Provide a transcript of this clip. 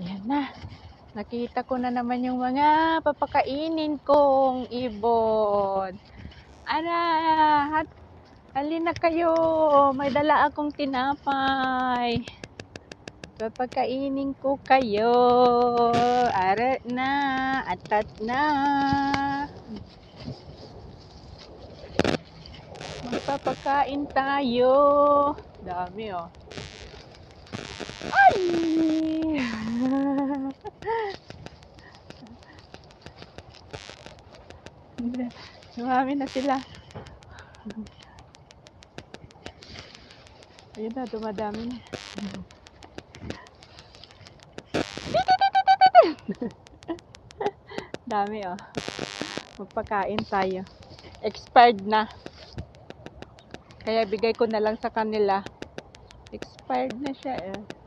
Ayan na. Nakita ko na naman yung mga papakainin kong ibon. Halina kayo. May dala akong tinapay. Papakainin ko kayo. Ara na. Atat na. Magpapakain tayo. Dami oh. Ay! Dumami na sila. Ayun na, dumadami na. Dami oh. Magpakain tayo. Expired na. Kaya bigay ko na lang sa kanila. Expired na siya eh.